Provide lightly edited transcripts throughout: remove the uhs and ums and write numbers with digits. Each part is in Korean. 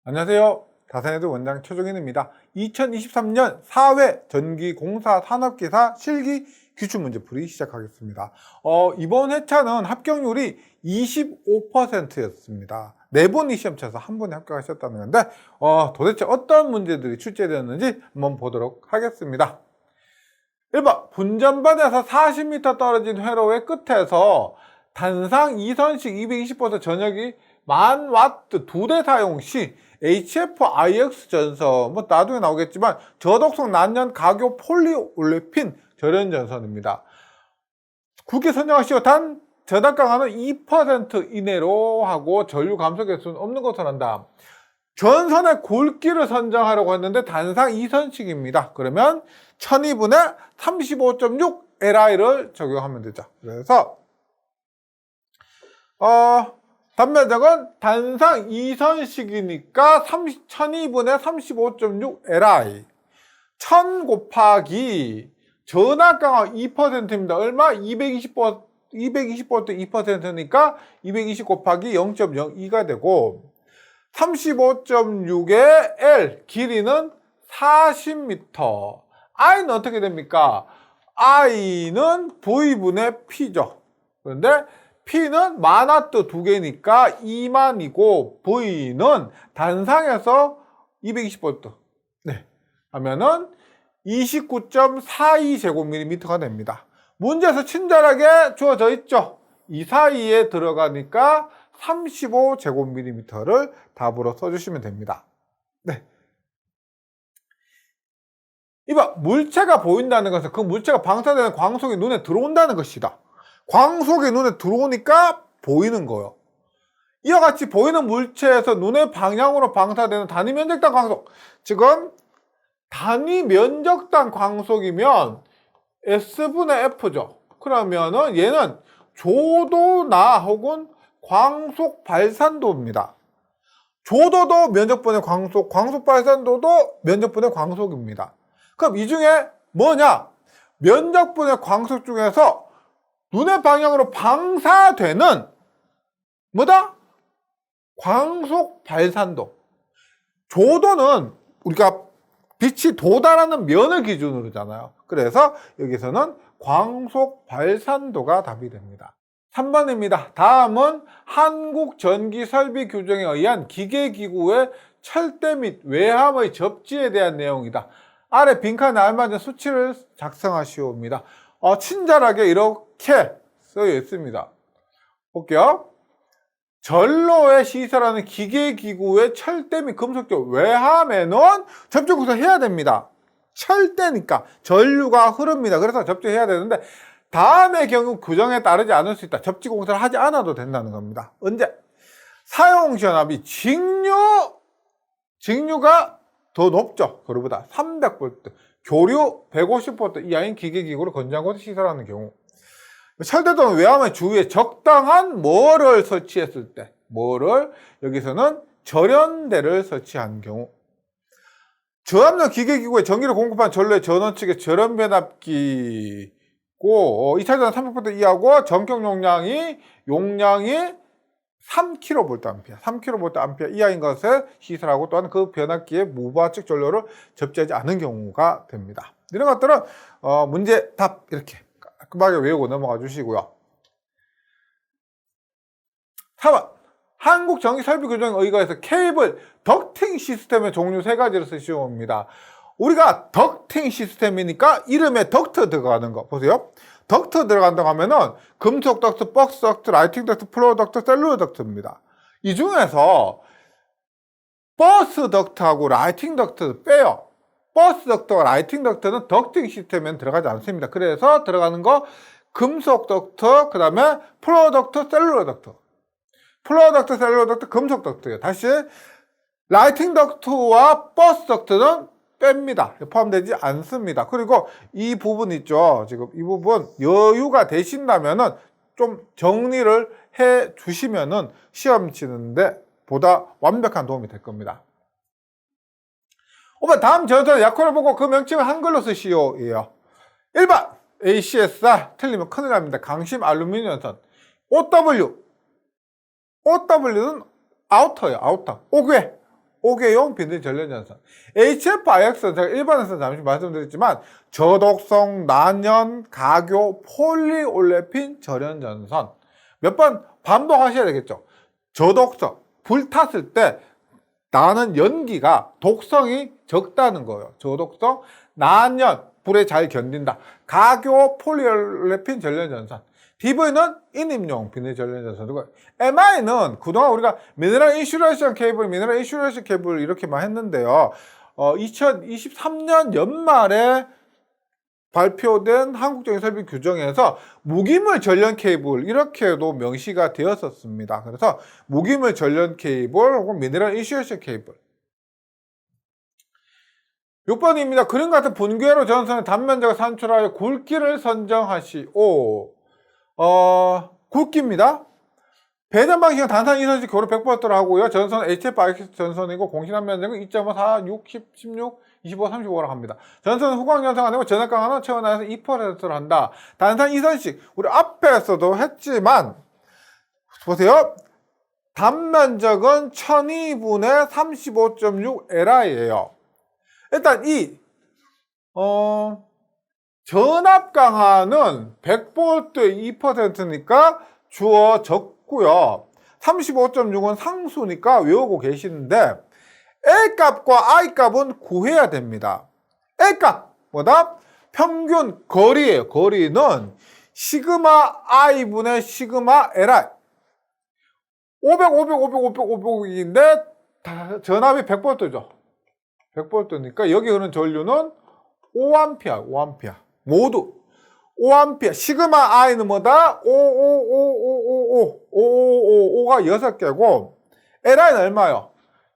안녕하세요. 다산해드 원장 최종인입니다. 2023년 4회 전기공사 산업기사 실기 기출문제 풀이 시작하겠습니다. 이번 회차는 합격률이 25%였습니다. 4분이 시험 쳐서 1분에 합격하셨다는 건데 도대체 어떤 문제들이 출제되었는지 한번 보도록 하겠습니다. 1번, 분전반에서 40m 떨어진 회로의 끝에서 단상 2선식 220V 전역이 1000W 2대 사용 시 HF-IX 전선, 나중에 나오겠지만 저독성 난연 가교 폴리올레핀 절연 전선입니다. 굳게 선정하시오. 단 전압 강하는 2% 이내로 하고 전류 감소 개수는 없는 것으로 한다. 전선의 굵기를 선정하려고 했는데 단상 2선식입니다. 그러면 1200분의 35.6 LI를 적용하면 되죠. 그래서 단면적은 단상 2선식이니까 1200분의 35.6 LI 1000 곱하기 전압 강하 2%입니다. 얼마? 220V 2%니까 220 곱하기 0.02가 되고 35.6의 L 길이는 40m. I는 어떻게 됩니까? I는 V분의 P죠. 그런데 P는 만와트 2개니까 2만이고 V는 단상에서 220V 하면은 29.42제곱밀리미터가 됩니다. 문제에서 친절하게 주어져 있죠. 이 사이에 들어가니까 35제곱밀리미터를 답으로 써주시면 됩니다. 2번, 물체가 보인다는 것은 그 물체가 방사되는 광속이 눈에 들어온다는 것이다. 광속이 눈에 들어오니까 보이는 거예요. 이와 같이 보이는 물체에서 눈의 방향으로 방사되는 단위 면적당 광속. 지금 단위 면적당 광속이면 S분의 F죠. 그러면은 얘는 조도나 혹은 광속 발산도입니다. 조도도 면적분의 광속, 광속 발산도도 면적분의 광속입니다. 그럼 이 중에 뭐냐? 면적분의 광속 중에서 눈의 방향으로 방사되는 뭐다? 광속 발산도. 조도는 우리가 빛이 도달하는 면을 기준으로잖아요. 그래서 여기서는 광속 발산도가 답이 됩니다. 3번입니다. 다음은 한국전기설비규정에 의한 기계기구의 철대 및 외함의 접지에 대한 내용이다. 아래 빈칸에 알맞은 수치를 작성하시오입니다. 친절하게 이렇게 쓰여 있습니다. 볼게요. 전로에 시설하는 기계기구의 철대 및 금속적 외함에는 접촉공사 해야 됩니다. 철대니까 전류가 흐릅니다. 그래서 접촉해야 되는데 다음의 경우 규정에 따르지 않을 수 있다. 접지공사를 하지 않아도 된다는 겁니다. 언제? 사용전압이 직류가 더 높죠. 그거보다 300V, 교류 150V 이하인 기계기구를 건조한 곳에 시설하는 경우, 철대도는 외함의 주위에 적당한 뭐를 설치했을 때, 여기서는 절연대를 설치한 경우, 저압력 기계기구에 전기를 공급한 전로의 전원 측의 절연 변압기고 2차전압 300V 이하고 전격 용량이 3kVA, 3kVA 이하인 것을 시설하고 또한 그 변압기의 무부하 측 전로를 접지하지 않은 경우가 됩니다. 이런 것들은 문제 답 이렇게 깔끔하게 외우고 넘어가 주시고요. 4번, 한국전기설비규정에 의거해서 케이블 덕팅 시스템의 종류 3가지를 쓰시옵니다. 우리가 덕팅 시스템이니까 이름에 덕트 들어가는 거 보세요. 덕트 들어간다고 하면은 금속 덕트, 박스 덕트, 라이팅 덕트, 플로어 덕트, 셀룰러 덕트입니다. 이 중에서 버스 덕트하고 라이팅 덕트 빼요. 버스 덕트와 라이팅 덕트는 덕팅 시스템에는 들어가지 않습니다. 그래서 들어가는 거 금속 덕트, 그 다음에 플로어 덕트, 셀룰러 덕트. 플로어 덕트, 셀룰러 덕트, 금속 덕트예요. 다시 라이팅 덕트와 버스 덕트는 뺍니다. 포함되지 않습니다. 그리고 이 부분 있죠. 지금 이 부분 여유가 되신다면은 좀 정리를 해 주시면은 시험 치는데 보다 완벽한 도움이 될 겁니다. 5번, 다음 전선의 약호를 보고 그 명칭을 한글로 쓰시오예요. 1번 ACSR 틀리면 큰일 납니다. 강심 알루미늄 선. OW는 아우터예요. 아우터. 옥외. 5개용 비닐 전련전선. HF-IX는 제가 일반에서 잠시 말씀드렸지만 저독성, 난연, 가교, 폴리올레핀 전련전선. 몇 번 반복하셔야 되겠죠. 저독성, 불 탔을 때 나는 연기가 독성이 적다는 거예요. 저독성, 난연, 불에 잘 견딘다. 가교, 폴리올레핀 전련전선. DV는 인입용 비닐 전련전선이고, MI는 그동안 우리가 미네랄 인슈레이션 케이블, 미네랄 인슈레이션 케이블 이렇게만 했는데요. 2023년 연말에 발표된 한국적인 설비 규정에서 무기물 전련 케이블 이렇게도 명시가 되었었습니다. 그래서 무기물 전련 케이블 혹은 미네랄 인슈레이션 케이블. 6번입니다. 그림 같은 분궤로 전선의 단면적을 산출하여 굵기를 선정하시오. 굵기입니다. 배전 방식은 단산 이선식 교로 100V로 하고요. 전선 HF-IX 전선이고 공신한 면적은 2.5, 4, 6, 10, 16, 25, 35라고 합니다. 전선은 후광 전선 아니고 전압 강화는 최원화에서 2%를 한다. 단산 이선식 우리 앞에서도 했지만 보세요. 단면적은 1002분의 35.6 LI예요. 일단 이 전압 강화는 100V의 2%니까 주어졌고요. 35.6은 상수니까 외우고 계시는데 L값과 I값은 구해야 됩니다. L값 뭐다? 평균 거리예요. 거리는 시그마 I분의 시그마 LI 500, 500, 500, 500, 500인데 전압이 100V죠. 100V니까 여기 흐르는 전류는 5A, 5A. 모두 5A. 시그마 I는 뭐다? 555555555가 6개고 LI는 얼마요?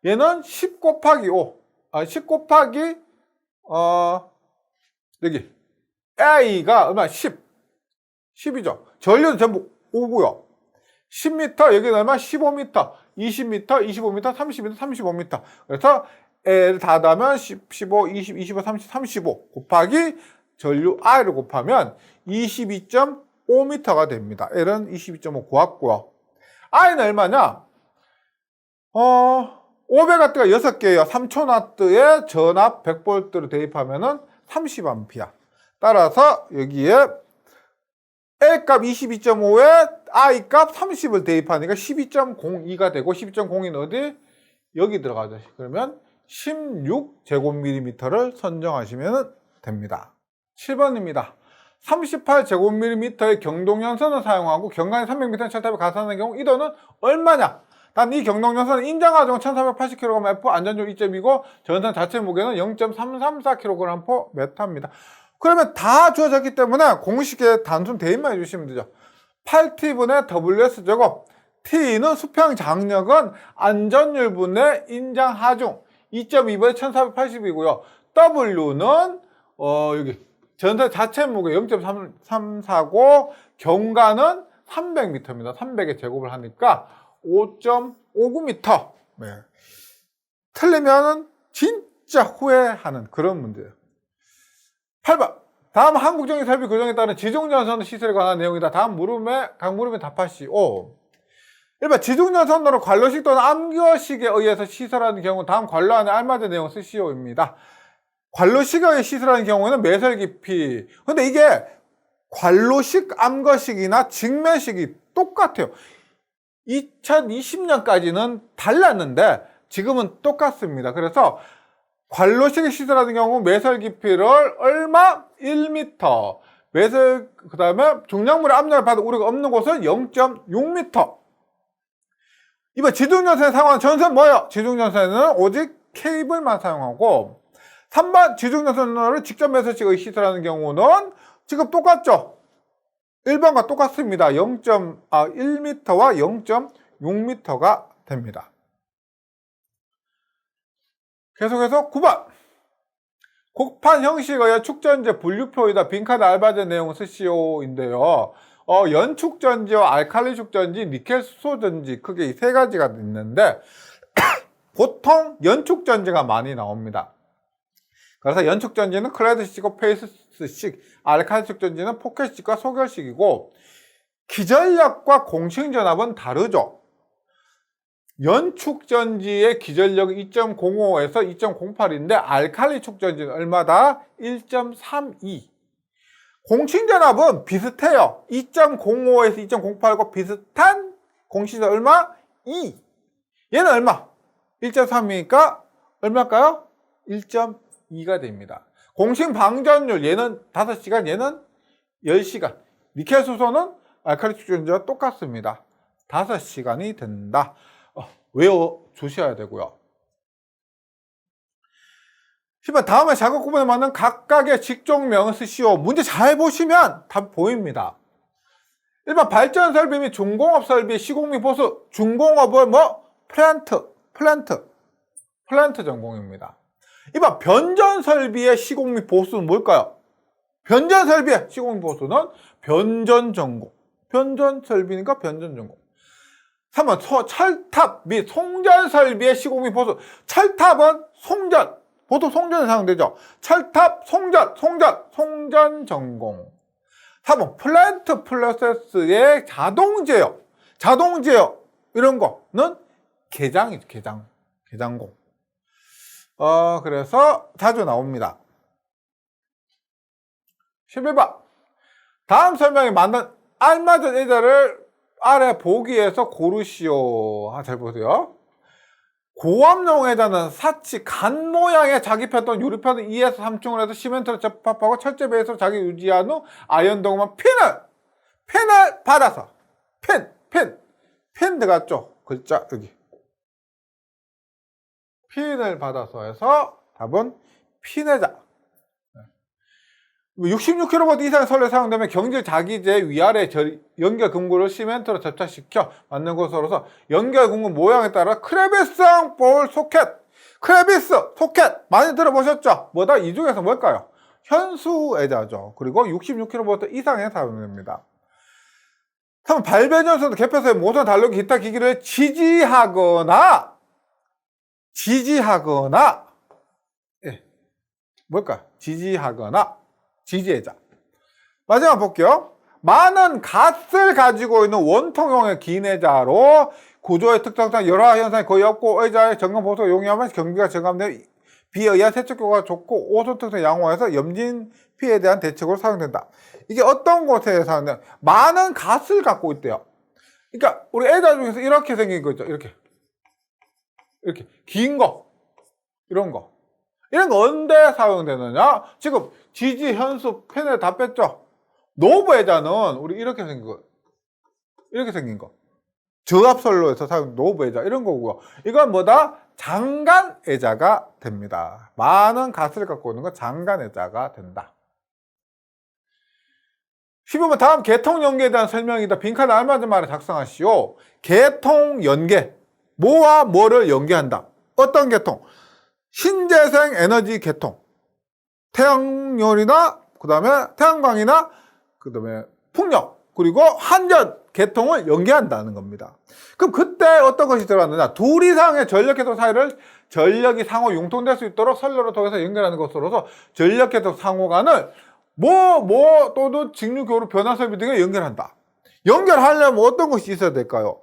얘는 10 곱하기 5. 10 곱하기 여기 A가 얼마? 10. 10이죠. 전류는 전부 5고요. 10m, 여기는 얼마? 15m, 20m, 25m, 30m, 35m. 그래서 L 다 더하면 10, 15, 20, 25, 30, 35 곱하기 전류 I를 곱하면 22.5m가 됩니다. L은 22.5 구했고요. I는 얼마냐? 500W가 6개예요. 3000W에 전압 100V를 대입하면은 30A. 따라서 여기에 L값 22.5에 I값 30을 대입하니까 12.02가 되고 12.02는 어디? 여기 들어가죠. 그러면 16제곱밀리미터를 선정하시면 됩니다. 7번입니다. 38제곱밀리미터의 경동연선을 사용하고 경간이 300m 철탑에 가산하는 경우 이도는 얼마냐? 단 이 경동연선은 인정하정은 1480kgm, 안전율 2점이고 전선 자체 무게는 0.334kgm/m입니다. 그러면 다 주어졌기 때문에 공식에 단순 대입만 해주시면 되죠. 8T분의 WS제곱, T는 수평 장력은 안전율 분의 인장 하중 2.2분의 1480이고요. W는 여기 전선 자체 무게 0.334고 경관은 300m입니다. 300의 제곱을 하니까 5.59m. 네. 틀리면은 진짜 후회하는 그런 문제예요. 8번. 다음 한국정기 설비 규정에 따른 지중전선 시설에 관한 내용이다. 다음 각 물음에 답하시오. 1번. 지중전선으로 관로식 또는 암거식에 의해서 시설하는 경우 다음 관로 안에 알맞은 내용 쓰시오입니다. 관로식에 시설하는 경우에는 매설 깊이. 근데 이게 관로식, 암거식이나 직매식이 똑같아요. 2020년까지는 달랐는데 지금은 똑같습니다. 그래서 관로식에 시설하는 경우 매설 깊이를 얼마? 1m. 그 다음에 중량물의 압력을 받을 우려가 없는 곳은 0.6m. 이번 지중전선에 사용하는 전선 뭐예요? 지중전선에는 오직 케이블만 사용하고 3번 지중전선을 직접 매설식의 시설하는 경우는 지금 똑같죠? 1번과 똑같습니다. 1m와 0.6m가 됩니다. 계속해서 9번. 곡판 형식의 축전지 분류표에다 빈칸 알맞은 내용을 쓰시오인데요. 연축전지와 알칼리 축전지, 니켈 수소전지 크게 이 세 가지가 있는데 보통 연축전지가 많이 나옵니다. 그래서 연축전지는 클레드식이고 페이스식, 알칼리 축전지는 포켓식과 소결식이고 기전력과 공식전압은 다르죠. 연축전지의 기전력이 2.05에서 2.08인데 알칼리 축전지는 얼마다? 1.32. 공칭전압은 비슷해요. 2.05에서 2.08과 비슷한 공칭전 얼마? 2. 얘는 얼마? 1.3이니까 얼마일까요? 1.2가 됩니다. 공칭 방전율 얘는 5시간, 얘는 10시간. 니켈 수소는 알칼리 축전지와 똑같습니다. 5시간이 된다. 외워 주셔야 되고요. 10번 다음에 작업 구분에 맞는 각각의 직종명을 쓰시오. 문제 잘 보시면 답 보입니다. 1번 발전 설비 및 중공업 설비 시공 및 보수. 중공업은 뭐? 플랜트 전공입니다. 2번 변전 설비의 시공 및 보수는 뭘까요? 변전 설비의 시공 및 보수는 변전 전공. 변전 설비니까 변전 전공. 3번 철탑 및 송전 설비의 시공 및 보수. 철탑은 송전, 보통 송전에 사용되죠. 철탑, 송전 전공. 4번 플랜트 프로세스의 자동 제어 이런 거는 개장이죠. 개장공. 그래서 자주 나옵니다. 11번 다음 설명에 맞는 알맞은 예제를 아래 보기에서 고르시오. 잘 보세요. 고압용 회자는 사치 간 모양의 자기편 또는 유리편을 2에서 3층으로 해서 시멘트로 접합하고 철제 베이스로 자기 유지한 후 아연 동만 핀을 받아서 핀 들어갔죠. 글자 여기 핀을 받아서 해서 답은 핀회자. 66kV 이상의 선로에 사용되면 경질 자기제 위아래 연결 금고를 시멘트로 접착시켜 만든 것으로서 연결 금고 모양에 따라 크레비스형 볼 소켓, 크레비스 소켓 많이 들어보셨죠? 뭐다? 이 중에서 뭘까요? 현수애자죠. 그리고 66kV 이상에 사용됩니다. 3번 발배전선도 개폐소에 모선 달력 기타 기기를 지지하거나 뭘까? 지지애자. 마지막 볼게요. 많은 갓을 가지고 있는 원통형의 긴 애자로 구조의 특성상 열화 현상이 거의 없고 의자의 점검 보수가 용이하면 경비가 절감되어 비에 의한 세척효과가 좋고 오손 특성 양호해서 염진 피해에 대한 대책으로 사용된다. 이게 어떤 곳에 사용되냐? 많은 갓을 갖고 있대요. 그러니까 우리 애자 중에서 이렇게 생긴 거 있죠. 이렇게 긴 거 이런 거 언제 사용되느냐? 지금 지지, 현수, 펜을 다 뺐죠? 노브 애자는 우리 이렇게 생긴 거. 저압선로에서 사용 노브 애자 이런 거고요. 이건 뭐다? 장간 애자가 됩니다. 많은 가스를 갖고 있는 건 장간 애자가 된다. 15번 다음 계통 연계에 대한 설명이다. 빈칸에 알맞은 말을 작성하시오. 계통 연계. 뭐와 뭐를 연계한다. 어떤 계통? 신재생 에너지 계통. 태양열이나 그다음에 태양광이나 그다음에 풍력 그리고 한전 계통을 연계한다는 겁니다. 그럼 그때 어떤 것이 들어갔느냐? 둘 이상의 전력 계통 사이를 전력이 상호 융통될 수 있도록 선로를 통해서 연결하는 것으로서 전력 계통 상호간을 또는 직류 교류 변화 설비 등에 연결한다. 연결하려면 어떤 것이 있어야 될까요?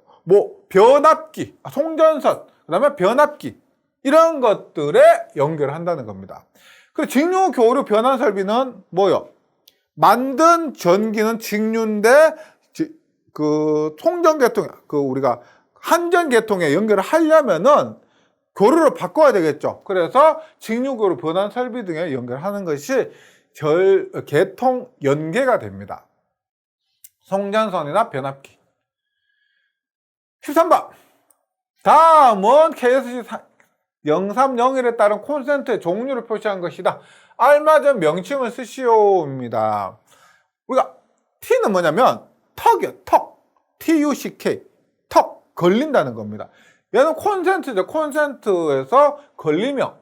변압기, 송전선, 그다음에 변압기 이런 것들에 연결을 한다는 겁니다. 그 직류 교류 변환 설비는 뭐요? 만든 전기는 직류인데 그 송전 계통, 우리가 한전 계통에 연결을 하려면은 교류를 바꿔야 되겠죠. 그래서 직류 교류 변환 설비 등에 연결하는 것이 계통 연계가 됩니다. 송전선이나 변압기. 13번. 다음은 KSC 0301에 따른 콘센트의 종류를 표시한 것이다. 알맞은 명칭을 쓰시오입니다. 우리가 T는 뭐냐면 턱이요. 턱. TUCK. 턱. 걸린다는 겁니다. 얘는 콘센트죠. 콘센트에서 걸리며.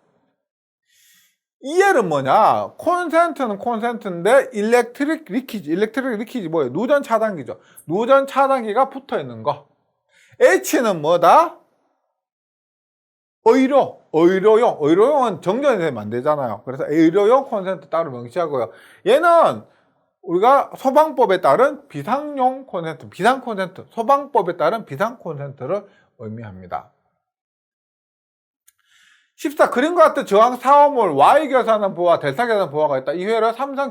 EL은 뭐냐? 콘센트는 콘센트인데 일렉트릭 리키지 뭐예요? 누전 차단기죠. 누전 차단기가 붙어 있는 거. H는 뭐다? 의료용은 정전이 되면 안 되잖아요. 그래서 의료용 콘센트 따로 명시하고요. 얘는 우리가 소방법에 따른 비상용 콘센트, 소방법에 따른 비상 콘센트를 의미합니다. 14. 그림과 같은 저항 4옴을 Y 계산한 부하, 델타 계산한 부하가 있다. 이 회를 삼성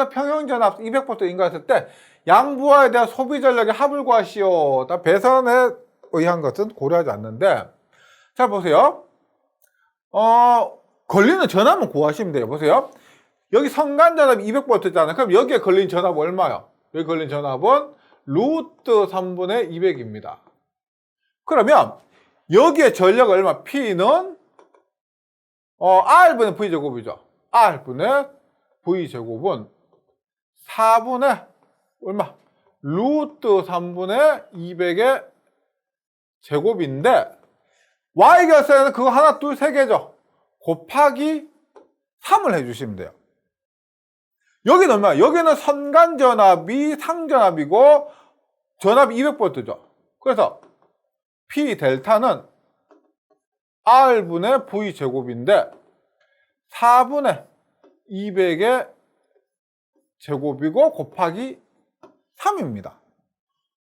평형전압 200V 인가했을 때 양부하에 대한 소비 전력의 합을 구하시오. 배선에 의한 것은 고려하지 않는데, 자 보세요. 걸리는 전압은 구하시면 돼요. 보세요. 여기 선간전압이 200V잖아요. 그럼 여기에 걸린 전압은 얼마요? 여기 걸린 전압은 루트 3분의 200입니다. 그러면 여기에 전력 얼마? P는 R분의 V제곱이죠. R분의 V제곱은 4분의 얼마? 루트 3분의 200의 제곱인데 Y 결선에는 그거 하나, 둘, 세 개죠. 곱하기 3을 해주시면 돼요. 여기는 얼마야? 여기는 선간전압이 상전압이고 전압이 200V죠. 그래서 P 델타는 R분의 V제곱인데 4분의 200의 제곱이고 곱하기 3입니다.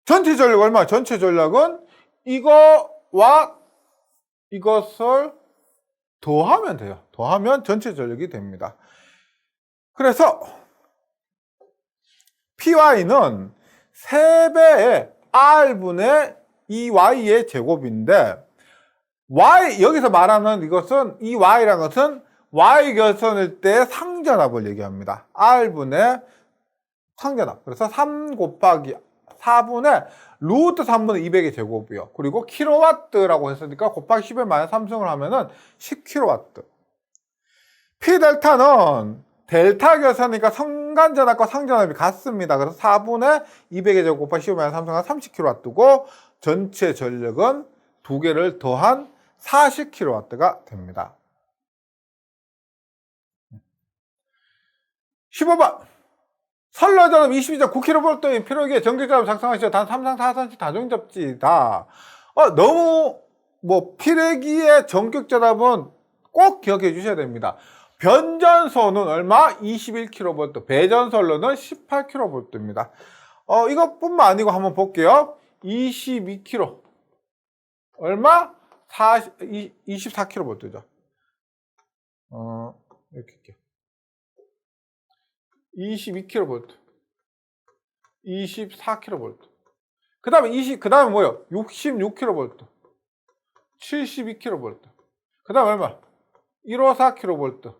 전체 전력 얼마야? 전체 전력은 이거와 이것을 더하면 돼요. 더하면 전체 전력이 됩니다. 그래서 PY는 3배의 R분의 2Y의 제곱인데 Y, 여기서 말하는 이것은 이 Y라는 것은 Y 결선일 때 상전압을 얘기합니다. R분의 상전압. 그래서 3 곱하기 4분의 루트 3분의 200의 제곱이요. 그리고 킬로와트라고 했으니까 곱하기 10에 마이너스 3승을 하면은 10킬로와트. P 델타는 델타 결선이니까 선간전압과 상전압이 같습니다. 그래서 4분의 200의 제곱 곱하기 10에 마이너스 3승은 30킬로와트고 전체 전력은 두 개를 더한 40킬로와트가 됩니다. 15번. 선로전압 22.9kV인 필요기에 전기전압 작성하시오. 단 3상 4선씩 다중접지다. 너무 필요기의 전격전압은 꼭 기억해 주셔야 됩니다. 변전소는 얼마? 21kV, 배전선로는 18kV입니다. 이것뿐만 아니고 한번 볼게요. 22kV 얼마? 24kV죠. 이렇게 할게요. 22kV, 24kV. 그 다음에 뭐요? 66kV, 72kV. 그 다음에 얼마? 154kV.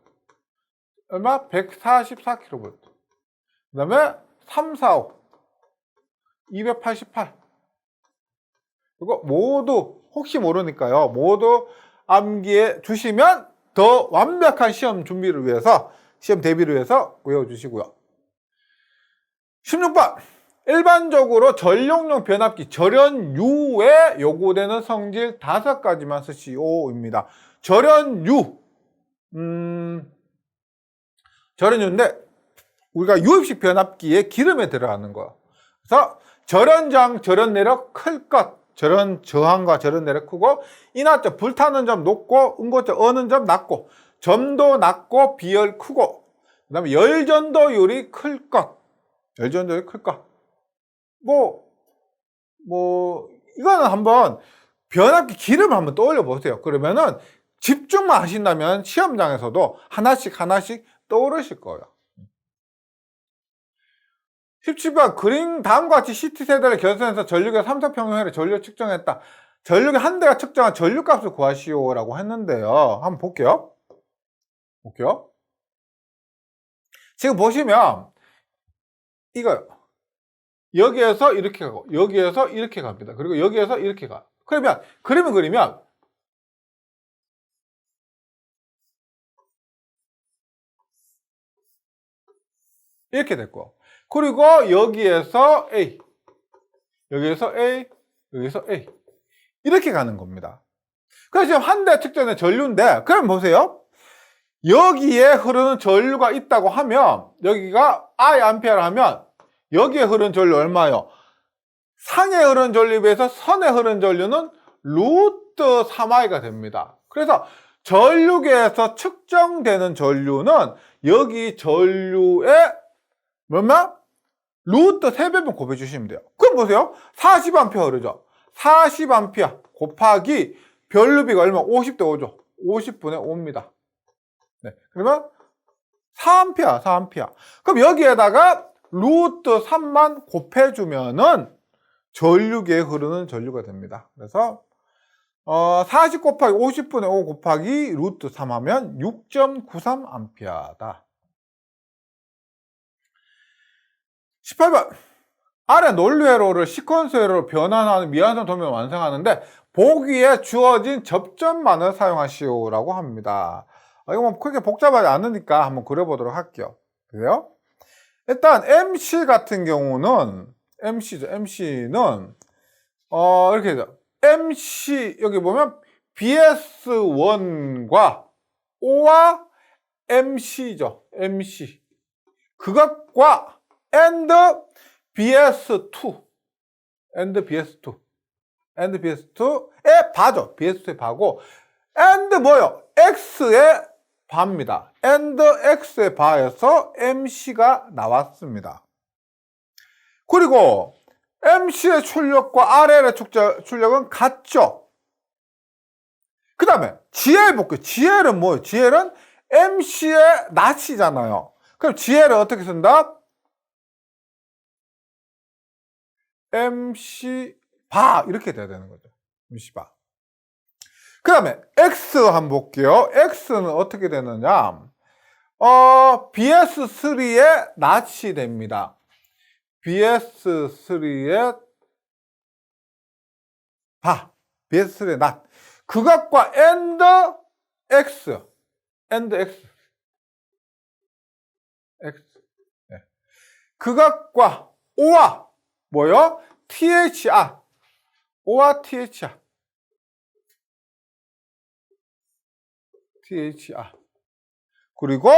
얼마? 144kV. 그 다음에 345, 288. 이거 모두 혹시 모르니까요. 모두 암기해 주시면 더 완벽한 시험 준비를 위해서, 시험 대비를 위해서 외워주시고요. 16번. 일반적으로 전력용 변압기 절연유에 요구되는 성질 5가지만 쓰시오입니다. 절연유. 절연유인데 우리가 유입식 변압기에 기름에 들어가는 거예요. 그래서 절연장, 절연내력 클 것. 절연 저항과 절연 내력 크고, 인하점 불타는 점 높고, 응고점 어는 점 낮고, 점도 낮고 비열 크고, 그 다음에 열전도율이 클 것. 열전도율이 클 것. 이거는 한번 변압기 기름을 한번 떠올려 보세요. 그러면은 집중만 하신다면 시험장에서도 하나씩 떠오르실 거예요. 17번. 그림 다음과 같이 CT세대를 결선해서 전력의 삼성평형회를 전력 측정했다. 전력의 한 대가 측정한 전력값을 구하시오라고 했는데요. 한번 볼게요. 지금 보시면 이거요. 여기에서 이렇게 가고 여기에서 이렇게 갑니다. 그리고 여기에서 이렇게 가. 그러면 그림을 그리면 이렇게 됐고, 그리고 여기에서 A, 여기에서 A, 여기서 A 이렇게 가는 겁니다. 그래서 지금 한 대 측정된 전류인데, 그럼 보세요. 여기에 흐르는 전류가 있다고 하면 여기가 I 암페어를 하면 여기에 흐르는 전류 얼마예요? 상에 흐르는 전류에 비해서 선에 흐르는 전류는 루트 3I가 됩니다. 그래서 전류계에서 측정되는 전류는 여기 전류의 루트 3배분 곱해 주시면 돼요. 그럼 보세요. 40A 흐르죠. 40A 곱하기 변류비가 얼마? 50대 5죠. 50분의 5입니다. 네. 그러면 4A, 4A. 그럼 여기에다가 루트 3만 곱해주면은 전류계에 흐르는 전류가 됩니다. 그래서 40 곱하기 50분의 5 곱하기 루트 3 하면 6.93A다. 18번. 아래 논리회로를 시퀀스 회로로 변환하는 미완성 도면을 완성하는데 보기에 주어진 접점만을 사용하시오라고 합니다. 이거 뭐 크게 복잡하지 않으니까 한번 그려보도록 할게요. 그래요? 일단 MC 같은 경우는 MC죠. MC는 이렇게 되죠. MC 여기 보면 BS1과 O와 MC죠. MC 그것과 and BS2 and BS2 and BS2의 바죠. BS2의 바고 and 뭐요? X의 바입니다. and X의 바에서 MC가 나왔습니다. 그리고 MC의 출력과 RL의 출력은 같죠. 그 다음에 GL 볼게요. GL은 뭐예요? GL은 MC의 낫이잖아요. 그럼 GL을 어떻게 쓴다? MC 바 이렇게 돼야 되는 거죠. MC 바. 그 다음에 X 한번 볼게요. X는 어떻게 되느냐? BS3의 낫이 됩니다. BS3의 바. BS3의 낫. 그것과 and X. and X. X. 네. 그것과 O와 뭐요? THR. O와 THR. THR. 그리고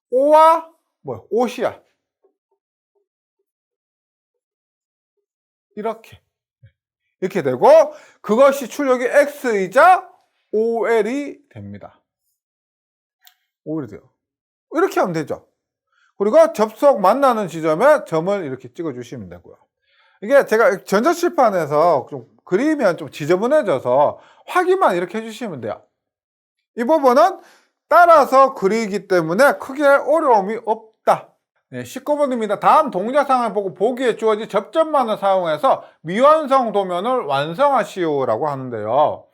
O와 뭐요? OCR. 이렇게 되고 그것이 출력이 X이자 OL이 됩니다. OL이 돼요. 이렇게 하면 되죠. 그리고 접속 만나는 지점에 점을 이렇게 찍어주시면 되고요. 이게 제가 전자칠판에서 좀 그리면 좀 지저분해져서 확인만 이렇게 해주시면 돼요. 이 부분은 따라서 그리기 때문에 크게 어려움이 없다. 네, 19번입니다. 다음 동작상을 보고 보기에 주어진 접점만을 사용해서 미완성 도면을 완성하시오라고 하는데요.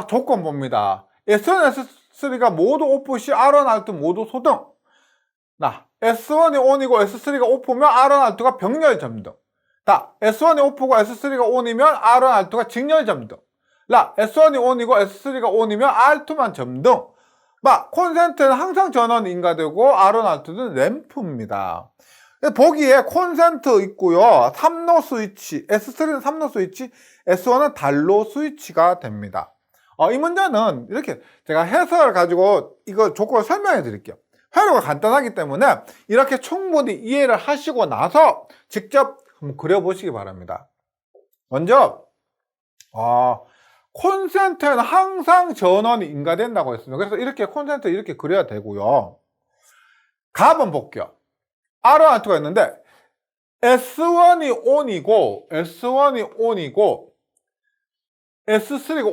조건 봅니다. S1, S3가 모두 오프 시 R1, R2 모두 소등. S1이 ON이고 S3가 오프면 R1, R2가 병렬 점등. S1이 오프고 S3가 ON이면 R1, R2가 직렬 점등. S1이 ON이고 S3가 ON이면 R2만 점등. 콘센트는 항상 전원 인가되고 R1, R2는 램프입니다. 보기에 콘센트 있고요. 3로 스위치, S3는 3로 스위치, S1은 달로 스위치가 됩니다. 이 문제는 이렇게 제가 해설을 가지고 이거 조건을 설명해 드릴게요. 회로가 간단하기 때문에 이렇게 충분히 이해를 하시고 나서 직접 한번 그려보시기 바랍니다. 먼저 콘센트는 항상 전원이 인가된다고 했습니다. 그래서 이렇게 콘센트 이렇게 그려야 되고요. 값은 볼게요. R1, R2가 있는데 S1이 ON이고 S3가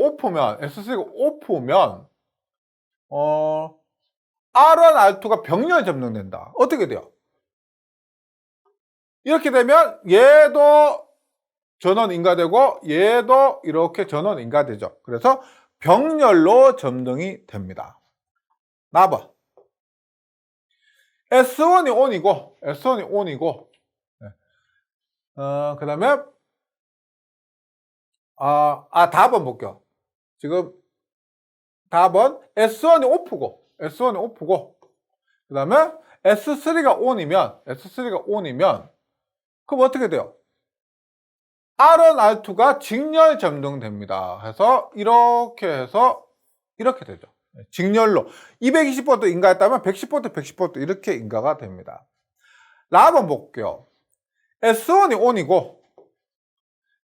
오프면 R1, R2가 병렬 점등된다. 어떻게 돼요? 이렇게 되면 얘도 전원 인가되고 얘도 이렇게 전원 인가되죠. 그래서 병렬로 점등이 됩니다. 나봐. S1이 ON이고 네. 그 다음에 답은 볼게요. 지금 답은 S1이 오프고 그 다음에 S3가 ON이면 그럼 어떻게 돼요? R1, R2가 직렬 점등됩니다. 해서 이렇게 해서 이렇게 되죠. 직렬로 220V 인가했다면 110V, 110V 이렇게 인가가 됩니다. 한번 볼게요. S1이 ON이고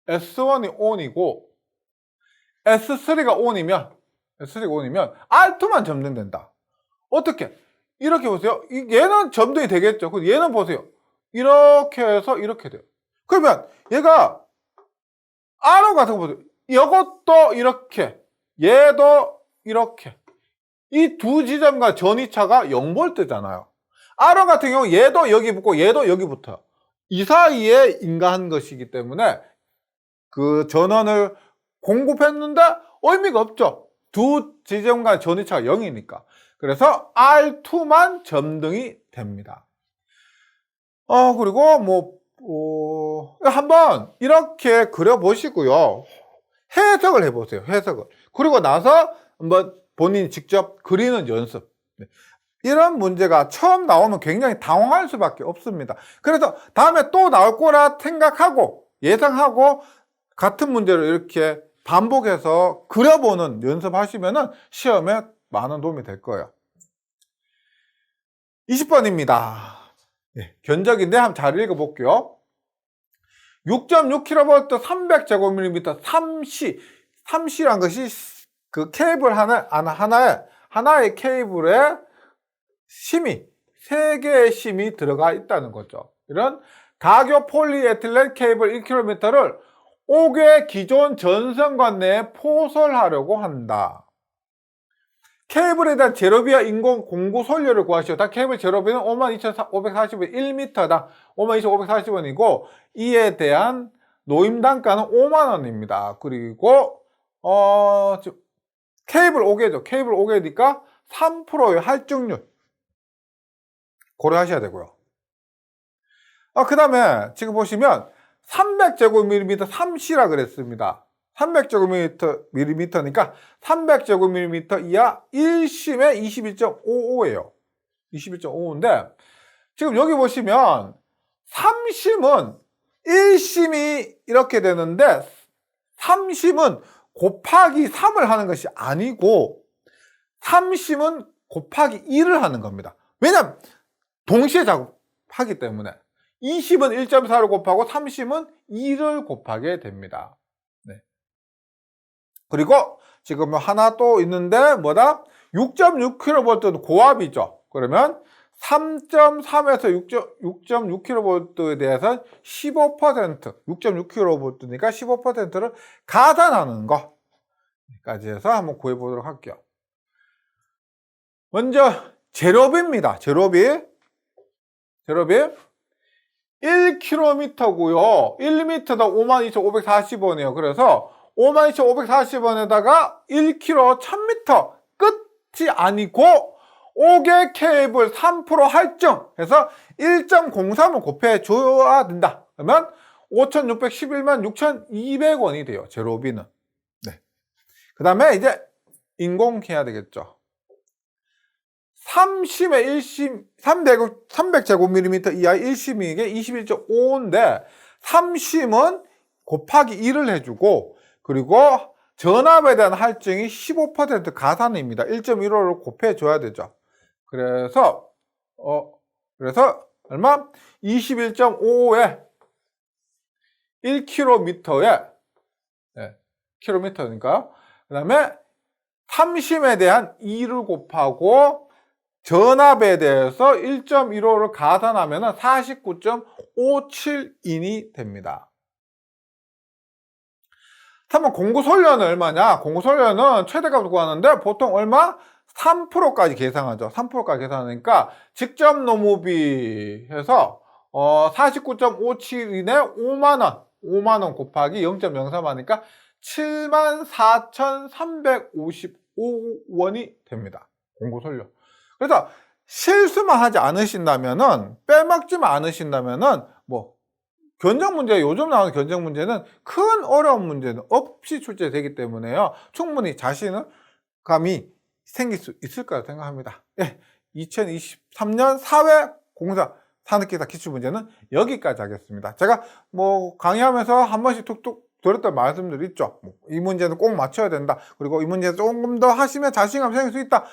S3가 ON이면 R2만 점등된다. 어떻게? 이렇게 보세요. 얘는 점등이 되겠죠. 그럼 얘는 보세요. 이렇게 해서 이렇게 돼요. 그러면 얘가 R1 같은 거 보세요. 이것도 이렇게, 얘도 이렇게 이 두 지점과 전이차가 0V잖아요. R1 같은 경우 얘도 여기 붙고 얘도 여기 붙어요. 이 사이에 인가한 것이기 때문에 그 전원을 공급했는데 의미가 없죠. 두 지점과 전이차가 0이니까. 그래서 R2만 점등이 됩니다. 그리고 한번 이렇게 그려보시고요. 해석을 해보세요. 해석을. 그리고 나서 한번 본인이 직접 그리는 연습. 이런 문제가 처음 나오면 굉장히 당황할 수밖에 없습니다. 그래서 다음에 또 나올 거라 생각하고 예상하고 같은 문제를 이렇게 반복해서 그려보는 연습하시면은 시험에 많은 도움이 될 거예요. 20번입니다. 견적인데 한번 잘 읽어볼게요. 6.6kV 300제곱밀리미터 3C란 것이 그 케이블 하나의 케이블에 심이 3개의 심이 들어가 있다는 거죠. 이런 가교 폴리에틸렌 케이블 1km를 5개 기존 전선관 내에 포설하려고 한다. 케이블에 대한 제로비와 인공 공구 손료를 구하시오. 다 케이블 제로비는 52,540원 1m당 52,540원이고 이에 대한 노임 단가는 5만원입니다. 그리고 케이블 5개죠. 케이블 5개니까 3%의 할증률 고려하셔야 되고요. 그 다음에 지금 보시면 300제곱밀리미터 3C라 그랬습니다. 300제곱밀리미터니까 300제곱밀리미터 이하 1심에 21.55예요. 21.55인데 지금 여기 보시면 3심은 1심이 이렇게 되는데 3심은 곱하기 3을 하는 것이 아니고 3심은 곱하기 1을 하는 겁니다. 왜냐하면 동시에 작업하기 때문에 2심은 1.4를 곱하고 3심은 2를 곱하게 됩니다. 네. 그리고 지금 하나 또 있는데 뭐다? 6.6kV는 고압이죠. 그러면 3.3에서 6.6kV에 대해서 15% 6.6kV니까 15%를 가산하는 거까지 해서 한번 구해 보도록 할게요. 먼저 제로비입니다. 제로비 1km고요. 1m당 52,540원이에요. 그래서 52,540원에다가 1km 1000m 끝이 아니고 5개 케이블 3% 할증 해서 1.03을 곱해줘야 된다. 그러면 5,611만 6,200원이 돼요. 제로비는. 네. 그 다음에 이제 인공해야 되겠죠. 3심에 1심, 300제곱밀리미터 이하 1심이 21.5인데 3심은 곱하기 1을 해주고 그리고 전압에 대한 할증이 15% 가산입니다. 1.15를 곱해줘야 되죠. 그래서 얼마? 21.55에 1km에 킬로미터니까 그 다음에 3심에 대한 2를 곱하고 전압에 대해서 1.15를 가산하면 49.572이 됩니다. 3번 공구솔련은 얼마냐? 공구솔련은 최대값을 구하는데 보통 얼마? 3%까지 계산하죠. 3%까지 계산하니까 직접 노무비 해서 49.57인에 5만원 곱하기 0.03 하니까 74,355원이 됩니다. 공구솔련. 그래서 실수만 하지 않으신다면은 빼먹지만 않으신다면은 견적 문제, 요즘 나오는 견적 문제는 큰 어려운 문제는 없이 출제되기 때문에요. 충분히 자신감이 생길 수 있을 거라 생각합니다. 2023년 사회공사 산업기사 기출문제는 여기까지 하겠습니다. 제가 강의하면서 한 번씩 툭툭 드렸던 말씀들이 있죠. 이 문제는 꼭 맞춰야 된다. 그리고 이 문제 조금 더 하시면 자신감 생길 수 있다.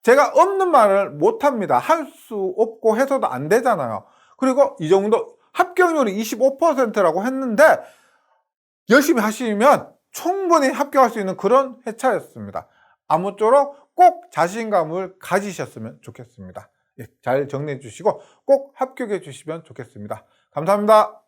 제가 없는 말을 못합니다. 할 수 없고 해서도 안 되잖아요. 그리고 이 정도 합격률이 25%라고 했는데 열심히 하시면 충분히 합격할 수 있는 그런 회차였습니다. 아무쪼록 꼭 자신감을 가지셨으면 좋겠습니다. 잘 정리해 주시고 꼭 합격해 주시면 좋겠습니다. 감사합니다.